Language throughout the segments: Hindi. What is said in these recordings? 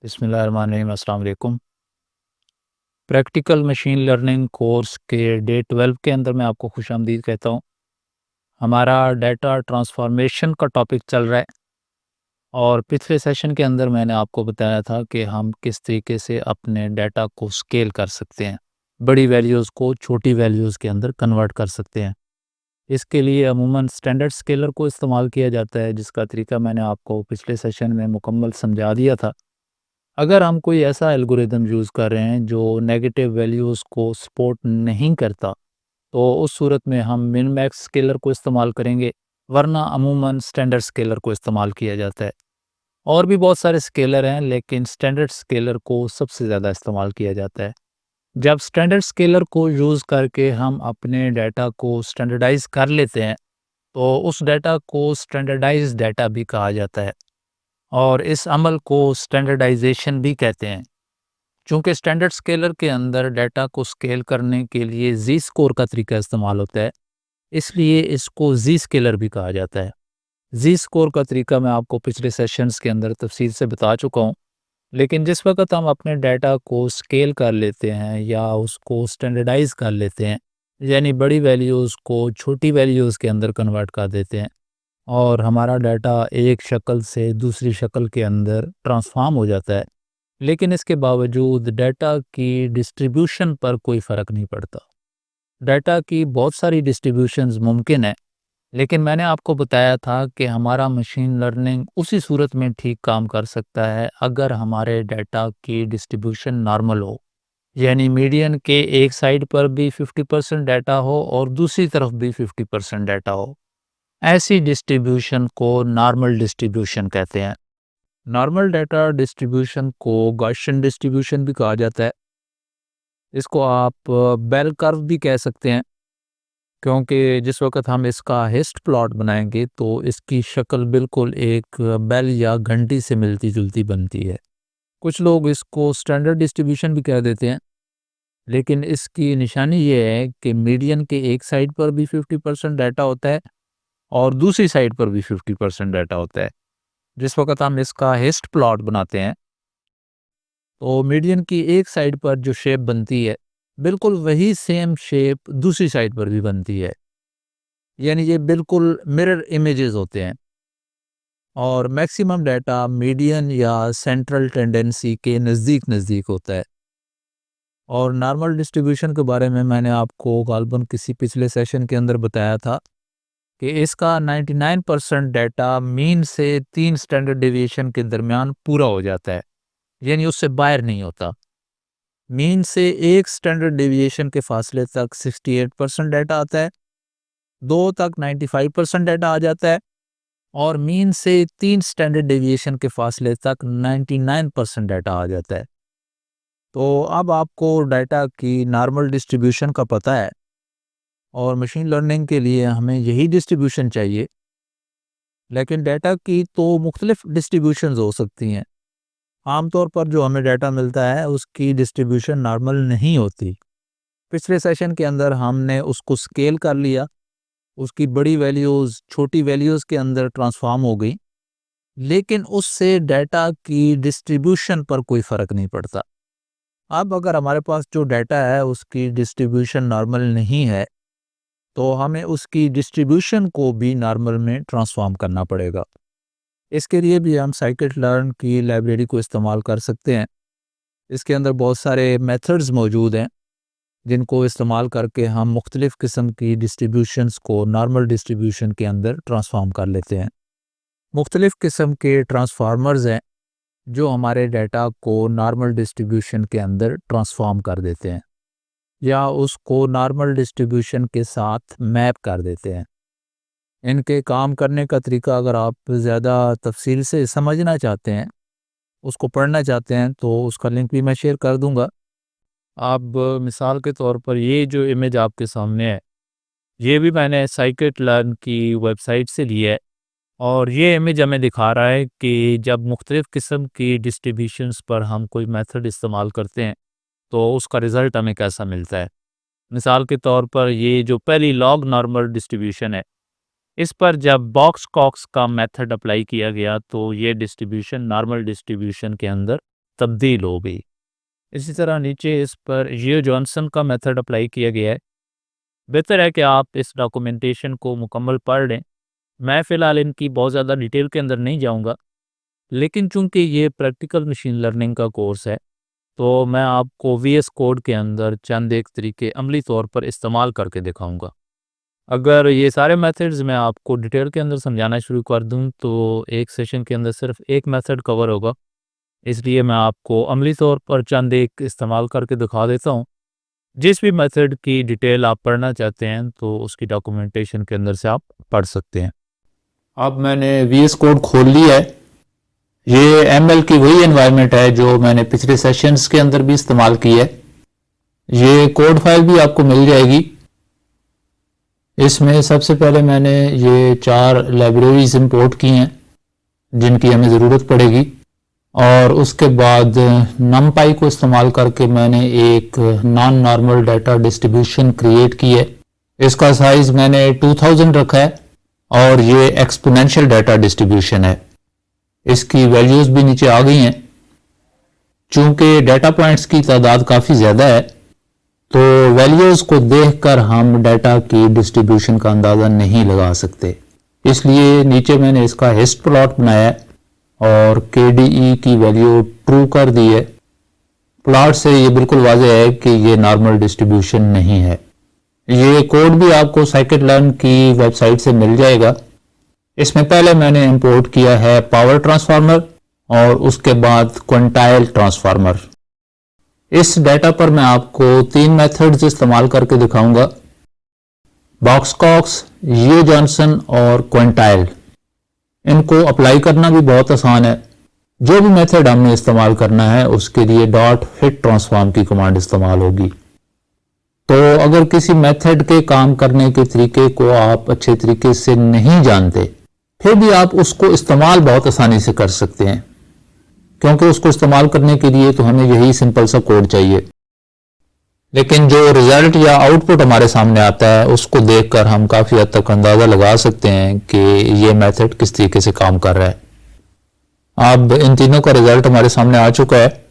बिस्मिल्लाहिर्रहमानिर्रहीम, अस्सलाम वालेकुम। प्रैक्टिकल मशीन लर्निंग कोर्स के डे 12 के अंदर मैं आपको खुशामदीद कहता हूँ। हमारा डाटा ट्रांसफॉर्मेशन का टॉपिक चल रहा है और पिछले सेशन के अंदर मैंने आपको बताया था कि हम किस तरीके से अपने डाटा को स्केल कर सकते हैं, बड़ी वैल्यूज़ को छोटी वैल्यूज़ के अंदर कन्वर्ट कर सकते हैं। इसके लिए अमूमन स्टैंडर्ड स्केलर को इस्तेमाल किया जाता है, जिसका तरीका मैंने आपको पिछले सेशन में मुकम्मल समझा दिया था। अगर हम कोई ऐसा एल्गोरिदम यूज़ कर रहे हैं जो नेगेटिव वैल्यूज़ को सपोर्ट नहीं करता, तो उस सूरत में हम मिन मैक्स स्केलर को इस्तेमाल करेंगे, वरना अमूमन स्टैंडर्ड स्केलर को इस्तेमाल किया जाता है। और भी बहुत सारे स्केलर हैं, लेकिन स्टैंडर्ड स्केलर को सबसे ज़्यादा इस्तेमाल किया जाता है। जब स्टैंडर्ड स्केलर को यूज़ करके हम अपने डाटा को स्टैंडर्डाइज़ कर लेते हैं, तो उस डाटा को स्टैंडर्डाइज़्ड डाटा भी कहा जाता है और इस अमल को स्टैंडर्डाइजेशन भी कहते हैं। चूँकि स्टैंडर्ड स्केलर के अंदर डाटा को स्केल करने के लिए ज़ी स्कोर का तरीका इस्तेमाल होता है, इसलिए इसको ज़ी स्केलर भी कहा जाता है। ज़ी स्कोर का तरीका मैं आपको पिछले सेशंस के अंदर तफसील से बता चुका हूँ, लेकिन जिस वक़्त हम अपने डाटा को स्केल कर लेते हैं या उसको स्टैंडर्डाइज़ कर लेते हैं, यानी बड़ी वैल्यूज़ को छोटी वैल्यूज़ के अंदर कन्वर्ट कर देते हैं और हमारा डाटा एक शक्ल से दूसरी शक्ल के अंदर ट्रांसफ़ॉर्म हो जाता है, लेकिन इसके बावजूद डाटा की डिस्ट्रीब्यूशन पर कोई फ़र्क नहीं पड़ता। डाटा की बहुत सारी डिस्ट्रीब्यूशंस मुमकिन है, लेकिन मैंने आपको बताया था कि हमारा मशीन लर्निंग उसी सूरत में ठीक काम कर सकता है अगर हमारे डाटा की डिस्ट्रीब्यूशन नॉर्मल हो। यानी मीडियन के एक साइड पर भी 50% डाटा हो और दूसरी तरफ भी 50% डाटा हो। ऐसी डिस्ट्रीब्यूशन को नॉर्मल डिस्ट्रीब्यूशन कहते हैं। नॉर्मल डाटा डिस्ट्रीब्यूशन को गॉसियन डिस्ट्रीब्यूशन भी कहा जाता है। इसको आप बेल कर्व भी कह सकते हैं, क्योंकि जिस वक़्त हम इसका हिस्ट प्लॉट बनाएँगे तो इसकी शक्ल बिल्कुल एक बेल या घंटी से मिलती-जुलती बनती है। कुछ लोग इसको स्टैंडर्ड डिस्ट्रीब्यूशन भी कह देते हैं, लेकिन इसकी निशानी ये है कि मीडियन के एक साइड पर भी 50% डाटा होता है और दूसरी साइड पर भी 50% डाटा होता है। जिस वक़्त हम इसका हिस्ट प्लॉट बनाते हैं, तो मीडियन की एक साइड पर जो शेप बनती है, बिल्कुल वही सेम शेप दूसरी साइड पर भी बनती है। यानी ये बिल्कुल मिरर इमेजेस होते हैं और मैक्सिमम डाटा मीडियन या सेंट्रल टेंडेंसी के नज़दीक-नज़दीक होता है। और नॉर्मल डिस्ट्रीब्यूशन के बारे में मैंने आपको ग़ालिबन किसी पिछले सेशन के अंदर बताया था कि इसका 99% डाटा मीन से 3 स्टैंडर्ड डेविएशन के दरमियान पूरा हो जाता है, यानी उससे बाहर नहीं होता। मीन से 1 स्टैंडर्ड डेविएशन के फासले तक 68% डाटा आता है, 2 तक 95% डाटा आ जाता है और मीन से 3 स्टैंडर्ड डेविएशन के फासले तक 99% डाटा आ जाता है। तो अब आपको डाटा की नॉर्मल डिस्ट्रीब्यूशन का पता है और मशीन लर्निंग के लिए हमें यही डिस्ट्रीब्यूशन चाहिए, लेकिन डाटा की तो मुख्तलिफ डिस्ट्रीब्यूशंस हो सकती हैं। आमतौर पर जो हमें डाटा मिलता है उसकी डिस्ट्रीब्यूशन नॉर्मल नहीं होती। पिछले सेशन के अंदर हमने उसको स्केल कर लिया, उसकी बड़ी वैल्यूज़ छोटी वैल्यूज़ के अंदर ट्रांसफ़ॉर्म हो गई, लेकिन उससे डाटा की डिस्ट्रीब्यूशन पर कोई फ़र्क नहीं पड़ता। अब अगर हमारे पास जो डाटा है उसकी डिस्ट्रीब्यूशन नॉर्मल नहीं है, तो हमें उसकी डिस्ट्रीब्यूशन को भी नॉर्मल में ट्रांसफ़ॉर्म करना पड़ेगा। इसके लिए भी हम scikit-learn की लाइब्रेरी को इस्तेमाल कर सकते हैं। इसके अंदर बहुत सारे मेथड्स मौजूद हैं, जिनको इस्तेमाल करके हम मुख्तलिफ़ किस्म की डिस्ट्रीब्यूशंस को नॉर्मल डिस्ट्रीब्यूशन के अंदर ट्रांसफ़ॉर्म कर लेते हैं। मुख्तलिफ़ किस्म के ट्रांसफ़ार्मर्स हैं, जो हमारे डाटा को नॉर्मल डिस्ट्रीब्यूशन के अंदर ट्रांसफ़ॉर्म कर देते हैं या उसको नॉर्मल डिस्ट्रीब्यूशन के साथ मैप कर देते हैं। इनके काम करने का तरीका अगर आप ज़्यादा तफ़सील से समझना चाहते हैं, उसको पढ़ना चाहते हैं, तो उसका लिंक भी मैं शेयर कर दूँगा। अब मिसाल के तौर पर ये जो इमेज आपके सामने है, ये भी मैंने scikit-learn की वेबसाइट से ली है और ये इमेज हमें दिखा रहा है कि जब मुख्तलिफ़ किस्म की डिस्ट्रीब्यूशंस पर हम कोई मेथड इस्तेमाल करते हैं, तो उसका रिज़ल्ट हमें कैसा मिलता है। मिसाल के तौर पर ये जो पहली लॉग नॉर्मल डिस्ट्रीब्यूशन है, इस पर जब बॉक्स कॉक्स का मेथड अप्लाई किया गया तो ये डिस्ट्रीब्यूशन नॉर्मल डिस्ट्रीब्यूशन के अंदर तब्दील हो गई। इसी तरह नीचे इस पर जियो जॉनसन का मेथड अप्लाई किया गया है। बेहतर है कि आप इस डॉक्यूमेंटेशन को मुकम्मल पढ़ लें। मैं फ़िलहाल इनकी बहुत ज़्यादा डिटेल के अंदर नहीं जाऊँगा, लेकिन चूँकि ये प्रैक्टिकल मशीन लर्निंग का कोर्स है, तो मैं आपको वीएस कोड के अंदर चंद एक तरीके अमली तौर पर इस्तेमाल करके दिखाऊँगा। अगर ये सारे मेथड्स मैं आपको डिटेल के अंदर समझाना शुरू कर दूँ, तो एक सेशन के अंदर सिर्फ एक मेथड कवर होगा। इसलिए मैं आपको अमली तौर पर चंद एक इस्तेमाल करके दिखा देता हूँ। जिस भी मेथड की डिटेल आप पढ़ना चाहते हैं, तो उसकी डॉक्यूमेंटेशन के अंदर से आप पढ़ सकते हैं। अब मैंने वीएस कोड खोल लिया है। ये एमएल की वही एनवायरनमेंट है जो मैंने पिछले सेशंस के अंदर भी इस्तेमाल की है। ये कोड फाइल भी आपको मिल जाएगी। इसमें सबसे पहले मैंने ये 4 लाइब्रेरीज इंपोर्ट की हैं जिनकी हमें ज़रूरत पड़ेगी, और उसके बाद नमपाई को इस्तेमाल करके मैंने एक non normal data distribution create की है। इसका साइज मैंने 2000 रखा है और ये एक्सपोनेंशियल डाटा डिस्ट्रीब्यूशन है। इसकी वैल्यूज़ भी नीचे आ गई हैं। चूंकि डाटा पॉइंट्स की तादाद काफ़ी ज़्यादा है, तो वैल्यूज़ को देखकर हम डाटा की डिस्ट्रीब्यूशन का अंदाज़ा नहीं लगा सकते। इसलिए नीचे मैंने इसका हिस्ट प्लॉट बनाया है और KDE की वैल्यू ट्रू कर दी है। प्लॉट से ये बिल्कुल वाज़ेह है कि ये नॉर्मल डिस्ट्रीब्यूशन नहीं है। ये कोड भी आपको scikit-learn की वेबसाइट से मिल जाएगा। इसमें पहले मैंने इंपोर्ट किया है पावर ट्रांसफार्मर और उसके बाद क्विंटाइल ट्रांसफार्मर। इस डाटा पर मैं आपको 3 मेथड्स इस्तेमाल करके दिखाऊंगा, बॉक्सकॉक्स, जियो जॉनसन और क्विंटाइल। इनको अप्लाई करना भी बहुत आसान है। जो भी मेथड हमने इस्तेमाल करना है उसके लिए डॉट हिट ट्रांसफॉर्म की कमांड इस्तेमाल होगी। तो अगर किसी मेथड के काम करने के तरीके को आप अच्छे तरीके से नहीं जानते, फिर भी आप उसको इस्तेमाल बहुत आसानी से कर सकते हैं, क्योंकि उसको इस्तेमाल करने के लिए तो हमें यही सिंपल सा कोड चाहिए। लेकिन जो रिजल्ट या आउटपुट हमारे सामने आता है उसको देखकर हम काफ़ी हद तक अंदाज़ा लगा सकते हैं कि ये मेथड किस तरीके से काम कर रहा है। अब इन तीनों का रिजल्ट हमारे सामने आ चुका है,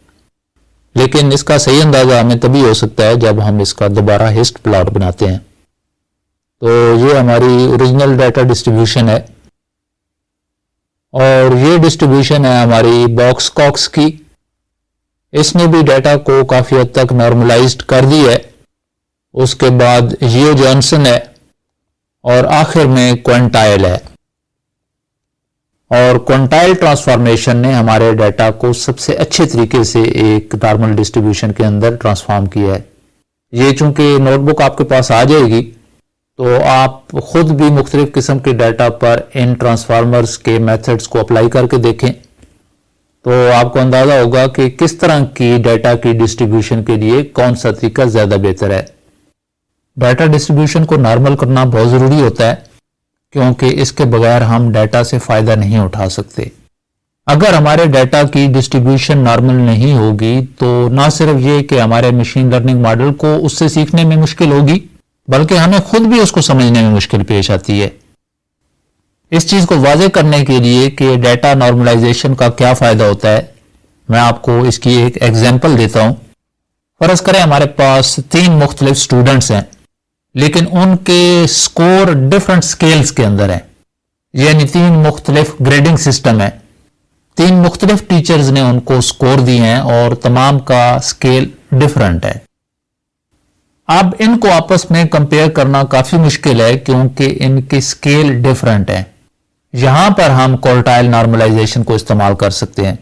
लेकिन इसका सही अंदाज़ा हमें तभी हो सकता है जब हम इसका दोबारा हिस्ट प्लॉट बनाते हैं। तो ये हमारी ओरिजिनल डाटा डिस्ट्रीब्यूशन है और ये डिस्ट्रीब्यूशन है हमारी बॉक्सकॉक्स की। इसने भी डाटा को काफ़ी हद तक नॉर्मलाइज्ड कर दी है। उसके बाद जियो जॉनसन है और आखिर में क्विंटाइल है। और क्विंटाइल ट्रांसफॉर्मेशन ने हमारे डाटा को सबसे अच्छे तरीके से एक नॉर्मल डिस्ट्रीब्यूशन के अंदर ट्रांसफॉर्म किया है। ये चूंकि नोटबुक आपके पास आ जाएगी, तो आप खुद भी मुख्तलिफ किस्म के डाटा पर इन ट्रांसफार्मर्स के मेथड्स को अप्लाई करके देखें, तो आपको अंदाज़ा होगा कि किस तरह की डाटा की डिस्ट्रीब्यूशन के लिए कौन सा तरीका ज़्यादा बेहतर है। डाटा डिस्ट्रीब्यूशन को नॉर्मल करना बहुत ज़रूरी होता है, क्योंकि इसके बगैर हम डाटा से फ़ायदा नहीं उठा सकते। अगर हमारे डाटा की डिस्ट्रीब्यूशन नॉर्मल नहीं होगी, तो ना सिर्फ ये कि हमारे मशीन लर्निंग मॉडल को उससे सीखने में मुश्किल होगी, बल्कि हमें खुद भी उसको समझने में मुश्किल पेश आती है। इस चीज़ को वाज़ेह करने के लिए कि डाटा नॉर्मलाइजेशन का क्या फ़ायदा होता है, मैं आपको इसकी एक एग्जांपल देता हूँ। फ़र्ज़ करें हमारे पास 3 मुख्तलिफ स्टूडेंट्स हैं, लेकिन उनके स्कोर डिफरेंट स्केल्स के अंदर हैं, यानी 3 मुख्तलिफ ग्रेडिंग सिस्टम है। 3 मुख्तलिफ टीचर्स ने उनको स्कोर दिए हैं और तमाम का स्केल डिफरेंट है। अब इनको आपस में कंपेयर करना काफ़ी मुश्किल है, क्योंकि इनके स्केल डिफरेंट है। यहां पर हम क्वार्टाइल नॉर्मलाइजेशन को इस्तेमाल कर सकते हैं।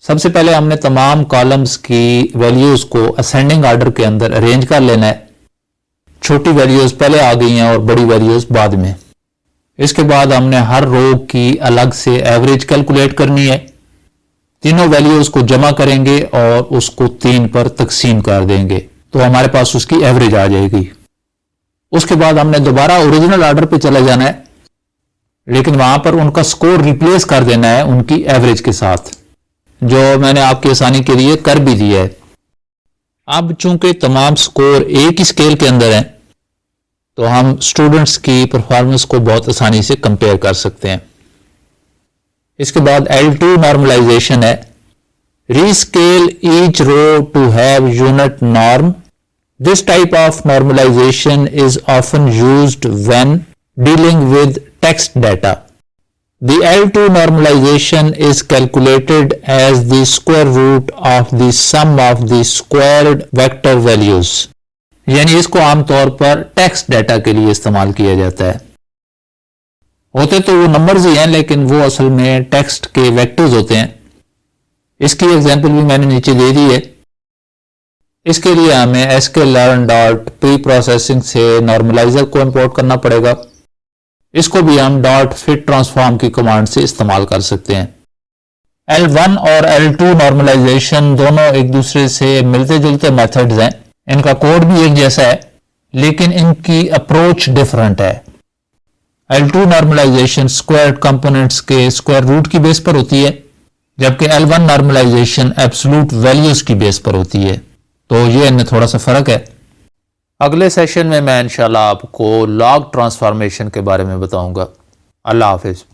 सबसे पहले हमने तमाम कॉलम्स की वैल्यूज को असेंडिंग ऑर्डर के अंदर अरेंज कर लेना है। छोटी वैल्यूज पहले आ गई हैं और बड़ी वैल्यूज बाद में। इसके बाद हमने हर रो की अलग से एवरेज कैलकुलेट करनी है। तीनों वैल्यूज को जमा करेंगे और उसको 3 पर तकसीम कर देंगे, तो हमारे पास उसकी एवरेज आ जाएगी। उसके बाद हमने दोबारा ओरिजिनल ऑर्डर पे चले जाना है, लेकिन वहां पर उनका स्कोर रिप्लेस कर देना है उनकी एवरेज के साथ, जो मैंने आपकी आसानी के लिए कर भी दिया है। अब चूंकि तमाम स्कोर एक ही स्केल के अंदर हैं, तो हम स्टूडेंट्स की परफॉर्मेंस को बहुत आसानी से कंपेयर कर सकते हैं। इसके बाद L2 नॉर्मलाइजेशन है। rescale each row to have unit norm. This type of normalization is often used when dealing with text data. The L2 normalization is calculated as the square root of the sum of the squared vector values. यानी इसको आमतौर पर टेक्स्ट डाटा के लिए इस्तेमाल किया जाता है। होते तो वो नंबर्स ही हैं, लेकिन वो असल में टेक्स्ट के वेक्टर्स होते हैं। इसकी एग्जांपल भी मैंने नीचे दे दी है। इसके लिए हमें sklearn.preprocessing से नॉर्मलाइजर को इंपोर्ट करना पड़ेगा। इसको भी हम .fit ट्रांसफॉर्म की कमांड से इस्तेमाल कर सकते हैं। L1 और L2 नॉर्मलाइजेशन दोनों एक दूसरे से मिलते जुलते मेथड्स हैं। इनका कोड भी एक जैसा है, लेकिन इनकी अप्रोच डिफरेंट है। L2 नॉर्मलाइजेशन स्क्वायर्ड कंपोनेंट्स के स्क्वायर रूट की बेस पर होती है, जबकि L1 नॉर्मलाइजेशन एब्सोल्यूट वैल्यूज की बेस पर होती है। तो ये इनमें थोड़ा सा फर्क है। अगले सेशन में मैं इंशाल्लाह आपको लॉग ट्रांसफॉर्मेशन के बारे में बताऊंगा। अल्लाह हाफिज।